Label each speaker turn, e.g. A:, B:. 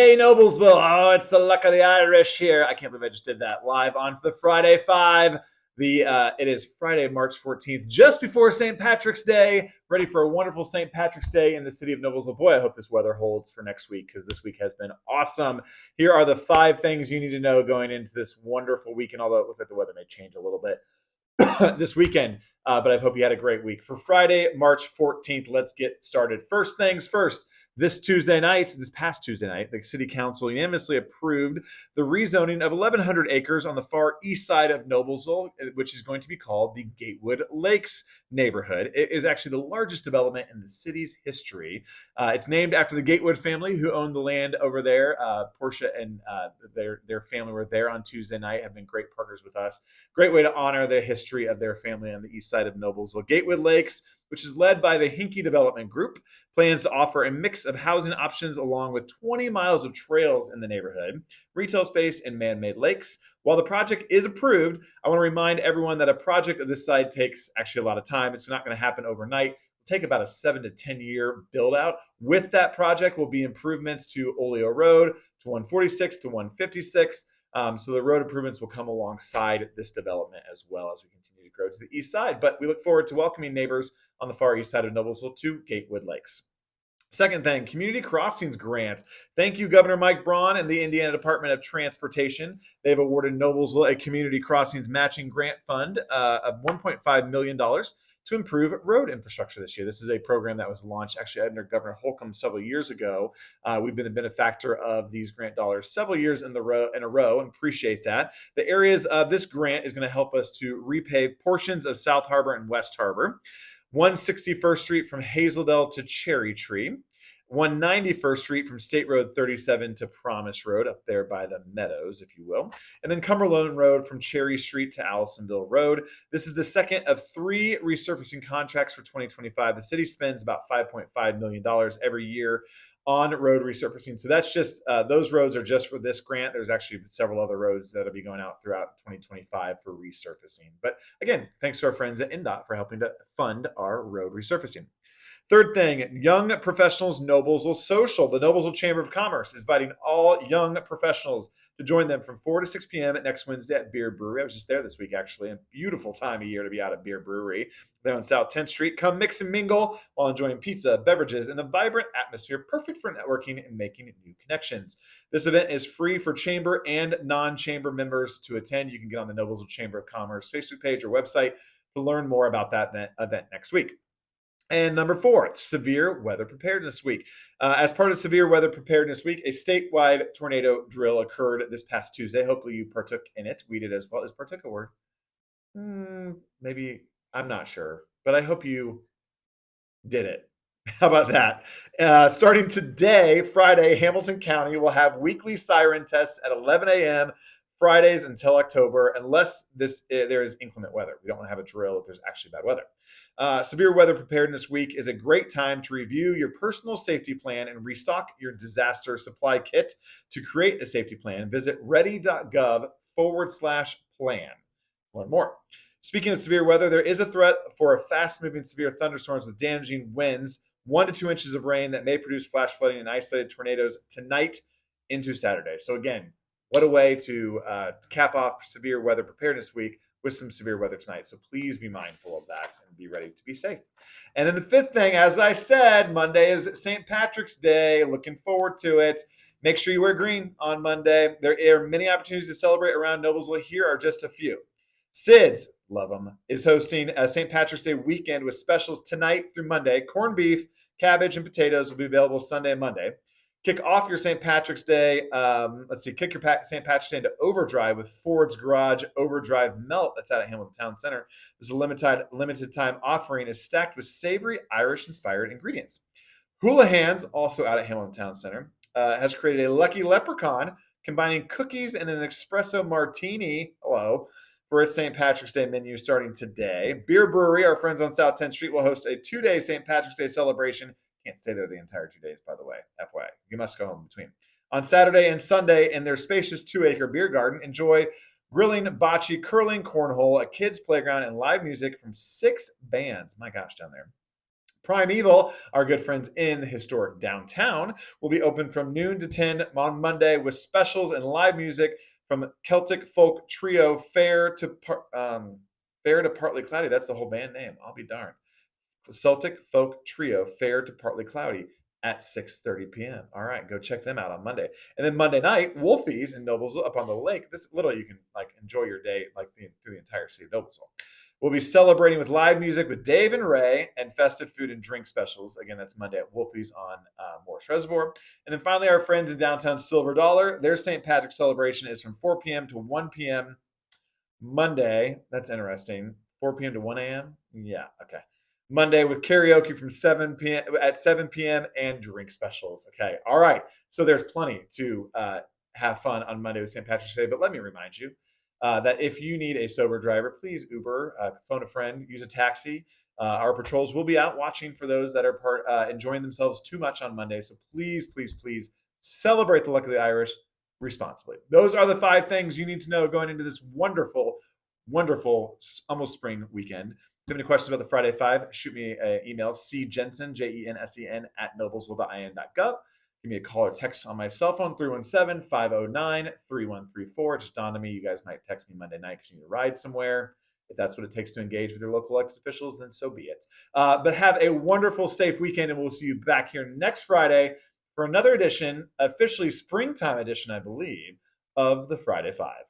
A: Hey, Noblesville. Oh, it's the luck of the Irish here. I can't believe I just did that live on the Friday Five. It is Friday, March 14th, just before St. Patrick's Day. Ready for a wonderful St. Patrick's Day in the city of Noblesville. Boy, I hope this weather holds for next week because this week has been awesome. Here are the 5 things you need to know going into this wonderful weekend, although it looks like the weather may change a little bit this weekend. But I hope you had a great week. For Friday, March 14th, let's get started. First things first. This past Tuesday night, the City Council unanimously approved the rezoning of 1,100 acres on the far east side of Noblesville, which is going to be called the Gatewood Lakes neighborhood. It is actually the largest development in the city's history. It's named after the Gatewood family who owned the land over there. Portia and their family were there on Tuesday night, have been great partners with us. Great way to honor the history of their family on the east side of Noblesville. Gatewood Lakes, which is led by the Hinkie Development Group, plans to offer a mix of housing options along with 20 miles of trails in the neighborhood, retail space, and man-made lakes. While the project is approved, I want to remind everyone that a project of this size takes actually a lot of time. It's not going to happen overnight. It'll take about a 7 to 10 year build out. With that project will be improvements to Oleo Road, to 146, to 156. So the road improvements will come alongside this development as well as we continue to grow to the east side. But we look forward to welcoming neighbors on the far east side of Noblesville to Gatewood Lakes. Second thing, community crossings grants. Thank you, Governor Mike Braun and the Indiana Department of Transportation. They've awarded Noblesville a community crossings matching grant fund of $1.5 million to improve road infrastructure this year. This is a program that was launched actually under Governor Holcomb several years ago. We've been a benefactor of these grant dollars several years in a row, and appreciate that. The areas of this grant is going to help us to repave portions of South Harbor and West Harbor. 161st Street from Hazeldale to Cherry Tree, 191st Street from State Road 37 to Promise Road, up there by the Meadows, if you will, and then Cumberland Road from Cherry Street to Allisonville Road. This is the second of 3 resurfacing contracts for 2025. The city spends about $5.5 million every year on road resurfacing. So that's just, those roads are just for this grant. There's actually several other roads that'll be going out throughout 2025 for resurfacing. But again, thanks to our friends at NDOT for helping to fund our road resurfacing. Third thing, Young Professionals Noblesville Social. The Noblesville Chamber of Commerce is inviting all young professionals to join them from 4 to 6 p.m. next Wednesday at Bier Brewery. I was just there this week, actually. A beautiful time of year to be out at Bier Brewery. They're on South 10th Street. Come mix and mingle while enjoying pizza, beverages, and a vibrant atmosphere perfect for networking and making new connections. This event is free for chamber and non-chamber members to attend. You can get on the Noblesville Chamber of Commerce Facebook page or website to learn more about that event next week. And number 4, Severe Weather Preparedness Week. As part of Severe Weather Preparedness Week, a statewide tornado drill occurred this past Tuesday. Hopefully you partook in it. We did as well. Is partook a word? Maybe, I'm not sure. But I hope you did it. How about that? Starting today, Friday, Hamilton County will have weekly siren tests at 11 a.m. Fridays until October, unless there is inclement weather. We don't want to have a drill if there's actually bad weather. Severe Weather Preparedness Week is a great time to review your personal safety plan and restock your disaster supply kit. To create a safety plan, visit ready.gov/plan. Learn more. Speaking of severe weather, there is a threat for a fast-moving severe thunderstorms with damaging winds, 1 to 2 inches of rain that may produce flash flooding and isolated tornadoes tonight into Saturday. So again, what a way to cap off Severe Weather Preparedness Week with some severe weather tonight. So please be mindful of that and be ready to be safe. And then the 5th thing, as I said, Monday is St. Patrick's Day. Looking forward to it. Make sure you wear green on Monday. There are many opportunities to celebrate around Noblesville. Here are just a few. Sid's, love them, is hosting a St. Patrick's Day weekend with specials tonight through Monday. Corned beef, cabbage, and potatoes will be available Sunday and Monday. Kick off your St. Patrick's Day. Kick your St. Patrick's Day into overdrive with Ford's Garage Overdrive Melt. That's out at Hamilton Town Center. This is a limited time offering is stacked with savory Irish-inspired ingredients. Houlihan's, also out at Hamilton Town Center, has created a Lucky Leprechaun combining cookies and an espresso martini. For its St. Patrick's Day menu starting today. Bier Brewery, our friends on South 10th Street, will host a 2-day St. Patrick's Day celebration. Can't stay there the entire 2 days, by the way. FYI. You must go home between. On Saturday and Sunday, in their spacious 2-acre beer garden, enjoy grilling, bocce, curling, cornhole, a kids' playground, and live music from 6 bands. My gosh, down there. Primeval, our good friends in the historic downtown, will be open from noon to 10 on Monday with specials and live music from Celtic folk trio Fair to Partly Cloudy. That's the whole band name. I'll be darned. Celtic folk trio Fair to Partly Cloudy at 6:30 p.m. All right, go check them out on Monday. And then Monday night, Wolfie's in Noblesville up on the lake. This literally you can like enjoy your day like through the entire city of Noblesville. We'll be celebrating with live music with Dave and Ray and festive food and drink specials. Again, that's Monday at Wolfie's on Morris Reservoir. And then finally, our friends in downtown Silver Dollar, their St. Patrick's celebration is from 4 p.m. to 1 p.m. Monday. That's interesting. 4 p.m. to 1 a.m. Yeah, okay. Monday with karaoke from 7 p.m. and drink specials. Okay, all right. So there's plenty to have fun on Monday with St. Patrick's Day. But let me remind you that if you need a sober driver, please Uber, phone a friend, use a taxi. Our patrols will be out watching for those that are enjoying themselves too much on Monday. So please, please, please celebrate the luck of the Irish responsibly. Those are the 5 things you need to know going into this wonderful, wonderful, almost spring weekend. If you have any questions about the Friday 5, shoot me an email, cjensen, Jensen, @noblesville.in.gov. Give me a call or text on my cell phone, 317-509-3134. It just dawned on me you guys might text me Monday night because you need to ride somewhere. If that's what it takes to engage with your local elected officials, then so be it. But have a wonderful, safe weekend, and we'll see you back here next Friday for another edition, officially springtime edition, I believe, of the Friday 5.